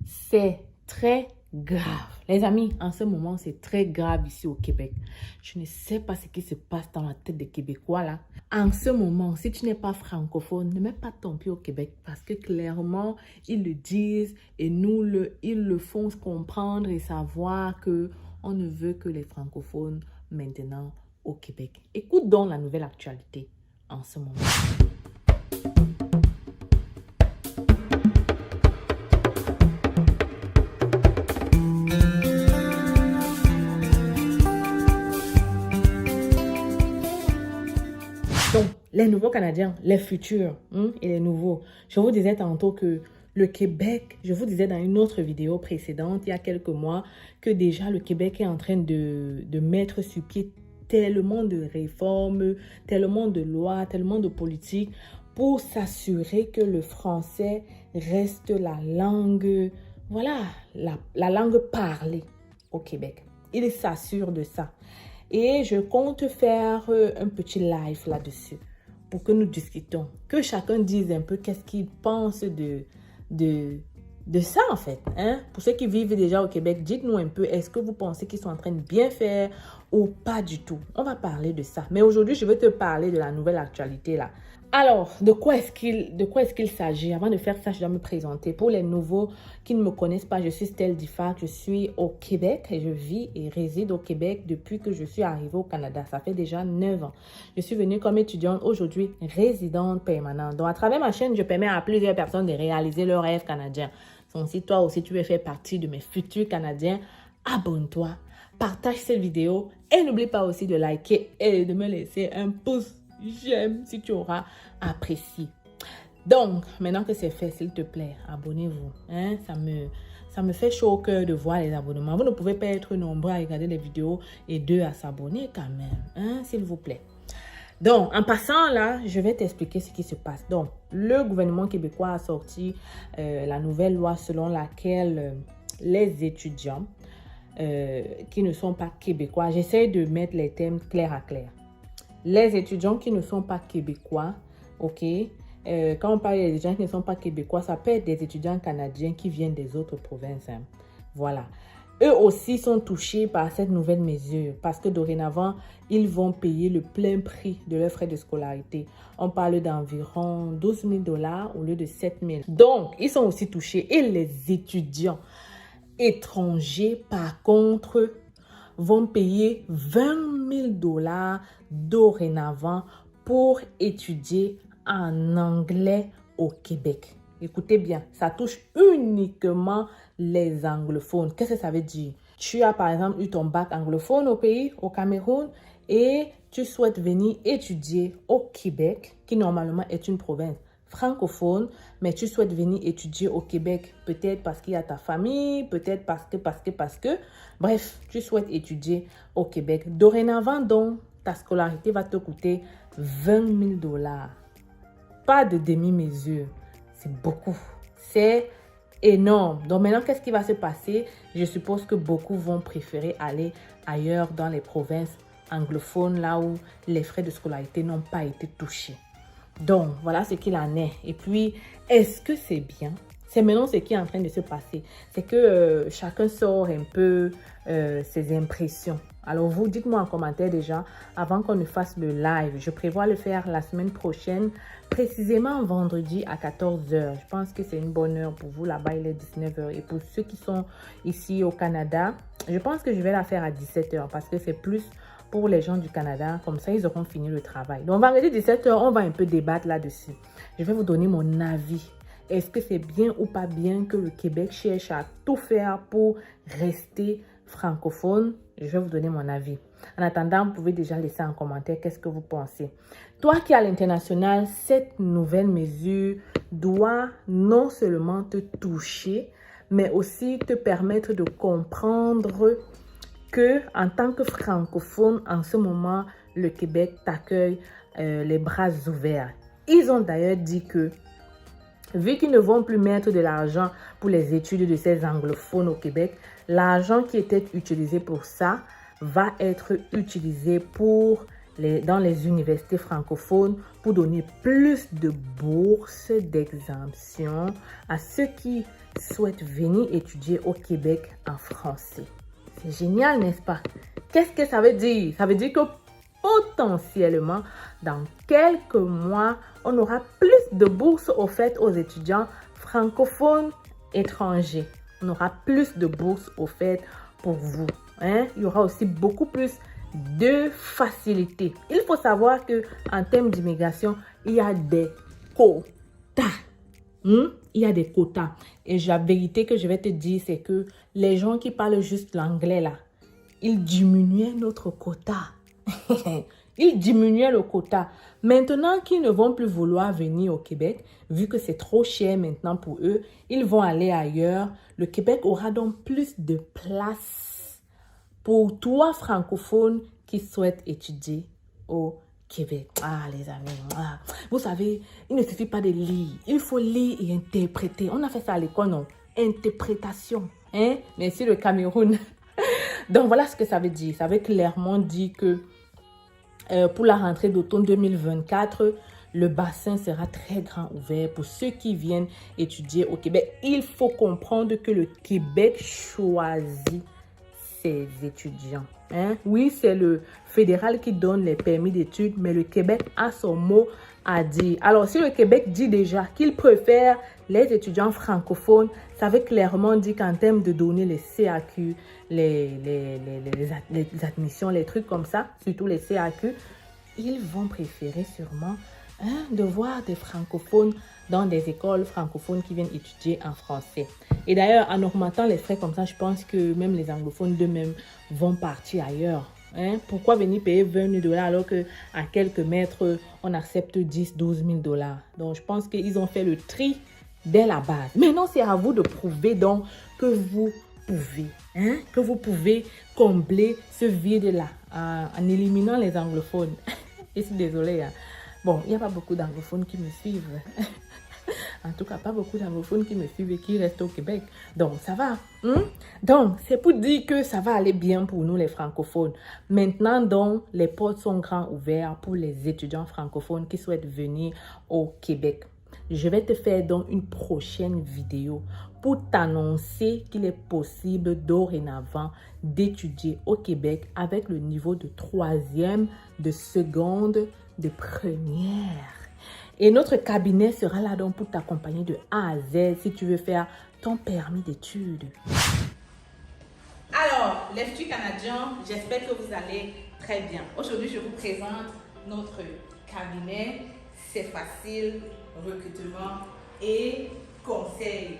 c'est très grave. Les amis, en ce moment, c'est très grave ici au Québec. Je ne sais pas ce qui se passe dans la tête des Québécois là. En ce moment, si tu n'es pas francophone, ne mets pas ton pied au Québec parce que clairement, ils le disent et ils le font comprendre et savoir que on ne veut que les francophones maintenant au Québec. Écoute donc la nouvelle actualité en ce moment. Donc, les nouveaux Canadiens, les futurs et les nouveaux. Je vous disais tantôt que le Québec, je vous disais dans une autre vidéo précédente, il y a quelques mois, que déjà le Québec est en train de mettre sur pied tellement de réformes, tellement de lois, tellement de politiques pour s'assurer que le français reste la langue, voilà, la langue parlée au Québec. Il s'assure de ça. Et je compte faire un petit live là-dessus pour que nous discutons. Que chacun dise un peu qu'est-ce qu'il pense de ça en fait. Hein? Pour ceux qui vivent déjà au Québec, dites-nous un peu, est-ce que vous pensez qu'ils sont en train de bien faire ou pas du tout? On va parler de ça. Mais aujourd'hui, je veux te parler de la nouvelle actualité là. Alors, de quoi est-ce qu'il s'agit? Avant de faire ça, je dois me présenter. Pour les nouveaux qui ne me connaissent pas, je suis Stell Difac, je suis au Québec et je vis et réside au Québec depuis que je suis arrivée au Canada. Ça fait déjà 9 ans. Je suis venue comme étudiante, aujourd'hui résidente permanente. Donc, à travers ma chaîne, je permets à plusieurs personnes de réaliser leurs rêves canadiens. Donc, si toi aussi tu veux faire partie de mes futurs Canadiens, abonne-toi, partage cette vidéo et n'oublie pas aussi de liker et de me laisser un pouce j'aime si tu auras apprécié. Donc, maintenant que c'est fait, s'il te plaît, abonnez-vous. Hein? Ça me fait chaud au cœur de voir les abonnements. Vous ne pouvez pas être nombreux à regarder les vidéos et 2 à s'abonner quand même. Hein? S'il vous plaît. Donc, en passant là, je vais t'expliquer ce qui se passe. Donc, le gouvernement québécois a sorti la nouvelle loi selon laquelle les étudiants qui ne sont pas québécois, j'essaie de mettre les thèmes clairs à clair. Les étudiants qui ne sont pas québécois, ok, quand on parle des étudiants qui ne sont pas québécois, ça peut être des étudiants canadiens qui viennent des autres provinces. Hein. Voilà. Eux aussi sont touchés par cette nouvelle mesure parce que dorénavant, ils vont payer le plein prix de leurs frais de scolarité. On parle d'environ 12 000 $ au lieu de 7 000. Donc, ils sont aussi touchés. Et les étudiants étrangers, par contre, vont payer 20 000 $ dorénavant pour étudier en anglais au Québec. Écoutez bien, ça touche uniquement les anglophones. Qu'est-ce que ça veut dire? Tu as par exemple eu ton bac anglophone au pays, au Cameroun, et tu souhaites venir étudier au Québec, qui normalement est une province francophone, mais tu souhaites venir étudier au Québec, peut-être parce qu'il y a ta famille, peut-être parce que, bref, tu souhaites étudier au Québec. Dorénavant, donc, ta scolarité va te coûter 20 000 $. Pas de demi-mesure, c'est beaucoup, c'est énorme. Donc maintenant, qu'est-ce qui va se passer? Je suppose que beaucoup vont préférer aller ailleurs dans les provinces anglophones, là où les frais de scolarité n'ont pas été touchés. Donc, voilà ce qu'il en est. Et puis, est-ce que c'est bien? C'est maintenant ce qui est en train de se passer. C'est que chacun sort un peu ses impressions. Alors, vous, dites-moi en commentaire déjà, avant qu'on ne fasse le live. Je prévois le faire la semaine prochaine, précisément vendredi à 14 h. Je pense que c'est une bonne heure pour vous. Là-bas, il est 19 h. Et pour ceux qui sont ici au Canada, je pense que je vais la faire à 17 h parce que c'est plus pour les gens du Canada, comme ça ils auront fini le travail. Donc vendredi 17 h, on va un peu débattre là-dessus. Je vais vous donner mon avis. Est-ce que c'est bien ou pas bien que le Québec cherche à tout faire pour rester francophone? Je vais vous donner mon avis. En attendant, vous pouvez déjà laisser en commentaire qu'est-ce que vous pensez. Toi qui es à l'international, cette nouvelle mesure doit non seulement te toucher, mais aussi te permettre de comprendre que en tant que francophone, en ce moment, le Québec t'accueille les bras ouverts. Ils ont d'ailleurs dit que, vu qu'ils ne vont plus mettre de l'argent pour les études de ces anglophones au Québec, l'argent qui était utilisé pour ça va être utilisé dans les universités francophones pour donner plus de bourses d'exemption à ceux qui souhaitent venir étudier au Québec en français. C'est génial, n'est-ce pas? Qu'est-ce que ça veut dire? Ça veut dire que potentiellement, dans quelques mois, on aura plus de bourses offertes aux étudiants francophones étrangers. On aura plus de bourses offertes pour vous. Il y aura aussi beaucoup plus de facilités. Il faut savoir qu'en termes d'immigration, il y a des quotas. Il y a des quotas. Et la vérité que je vais te dire, c'est que les gens qui parlent juste l'anglais, là, ils diminuaient notre quota. Ils diminuaient le quota. Maintenant qu'ils ne vont plus vouloir venir au Québec, vu que c'est trop cher maintenant pour eux, ils vont aller ailleurs. Le Québec aura donc plus de place pour toi francophones qui souhaitent étudier au Québec. Ah, les amis, vous savez, il ne suffit pas de lire. Il faut lire et interpréter. On a fait ça à l'école, non? Interprétation. Merci le Cameroun. Donc, voilà ce que ça veut dire. Ça veut clairement dire que pour la rentrée d'automne 2024, le bassin sera très grand ouvert pour ceux qui viennent étudier au Québec. Il faut comprendre que le Québec choisit ses étudiants. Oui, c'est le fédéral qui donne les permis d'études, mais le Québec a son mot à dire. Alors, si le Québec dit déjà qu'il préfère les étudiants francophones, ça veut clairement dire qu'en termes de donner les CAQ, les admissions, les trucs comme ça, surtout les CAQ, ils vont préférer sûrement de voir des francophones dans des écoles francophones qui viennent étudier en français. Et d'ailleurs, en augmentant les frais comme ça, je pense que même les anglophones d'eux-mêmes vont partir ailleurs. Pourquoi venir payer 20 000 $ alors qu'à quelques mètres, on accepte 10 000 $, 12 000 $? Donc, je pense qu'ils ont fait le tri dès la base. Maintenant, c'est à vous de prouver donc que vous pouvez, combler ce vide-là en éliminant les anglophones. Et je suis désolée. Bon, il n'y a pas beaucoup d'anglophones qui me suivent. En tout cas, pas beaucoup d'anglophones qui me suivent et qui restent au Québec. Donc, ça va. Donc, c'est pour dire que ça va aller bien pour nous, les francophones. Maintenant, donc, les portes sont grands ouvertes pour les étudiants francophones qui souhaitent venir au Québec. Je vais te faire donc une prochaine vidéo pour t'annoncer qu'il est possible dorénavant d'étudier au Québec avec le niveau de 3e, de seconde, de première. Et notre cabinet sera là donc pour t'accompagner de A à Z si tu veux faire ton permis d'études. Alors, l'Institut canadien, j'espère que vous allez très bien. Aujourd'hui, je vous présente notre cabinet. C'est facile, recrutement et conseil.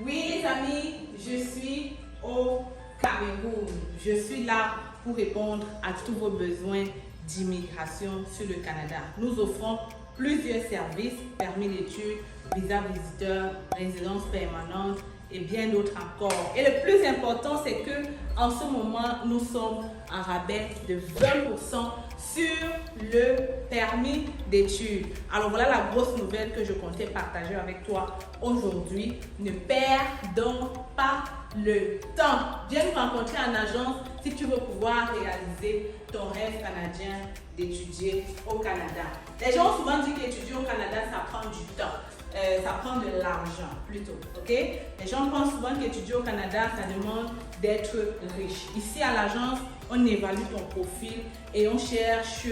Oui, les amis, je suis au Cameroun. Je suis là pour répondre à tous vos besoins d'immigration sur le Canada. Nous offrons plusieurs services, permis d'études, visa visiteur, résidence permanente et bien d'autres encore. Et le plus important, c'est que en ce moment, nous sommes en rabais de 20% sur le permis d'études. Alors voilà la grosse nouvelle que je comptais partager avec toi aujourd'hui. Ne perds donc pas le temps. Viens nous rencontrer en agence si tu veux pouvoir réaliser ton rêve canadien d'étudier au Canada. Les gens ont souvent dit qu'étudier au Canada, ça prend du temps. Ça prend de l'argent plutôt, ok? Les gens pensent souvent qu'étudier au Canada, ça demande d'être riche. Ici à l'agence, on évalue ton profil et on cherche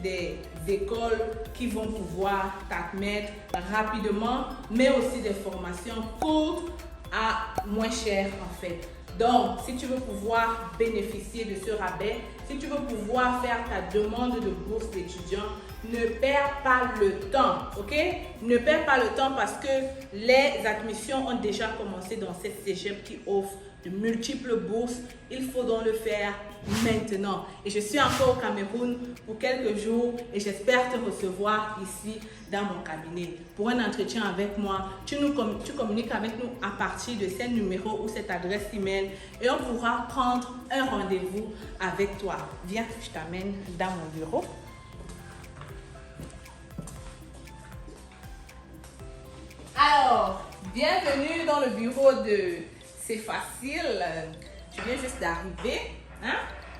des écoles qui vont pouvoir t'admettre rapidement, mais aussi des formations courtes à moins cher en fait. Donc, si tu veux pouvoir bénéficier de ce rabais, si tu veux pouvoir faire ta demande de bourse d'étudiant, ne perds pas le temps, ok? Ne perds pas le temps parce que les admissions ont déjà commencé dans cette cégep qui offre de multiples bourses. Il faut donc le faire maintenant. Et je suis encore au Cameroun pour quelques jours et j'espère te recevoir ici dans mon cabinet. Pour un entretien avec moi, tu communiques avec nous à partir de ce numéro ou cette adresse email et on pourra prendre un rendez-vous avec toi. Viens, je t'amène dans mon bureau. Alors, bienvenue dans le bureau de C'est Facile. Tu viens juste d'arriver.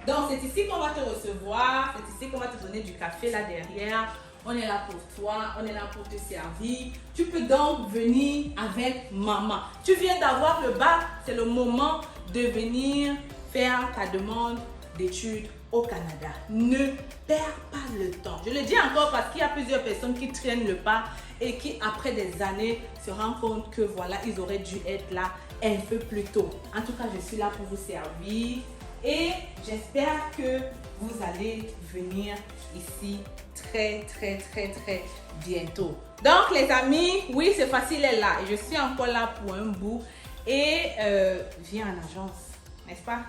Donc, c'est ici qu'on va te recevoir. C'est ici qu'on va te donner du café là derrière. on est là pour toi, on est là pour te servir. Tu peux donc venir avec maman. Tu viens d'avoir le bac, c'est le moment de venir faire ta demande d'études au Canada. Ne perds pas le temps. Je le dis encore parce qu'il y a plusieurs personnes qui traînent le pas et qui, après des années, se rendent compte que voilà, ils auraient dû être là un peu plus tôt. En tout cas, je suis là pour vous servir et j'espère que vous allez venir ici très bientôt. Donc les amis, oui, c'est facile, elle est là. Je suis encore là pour un bout et viens en agence, n'est-ce pas?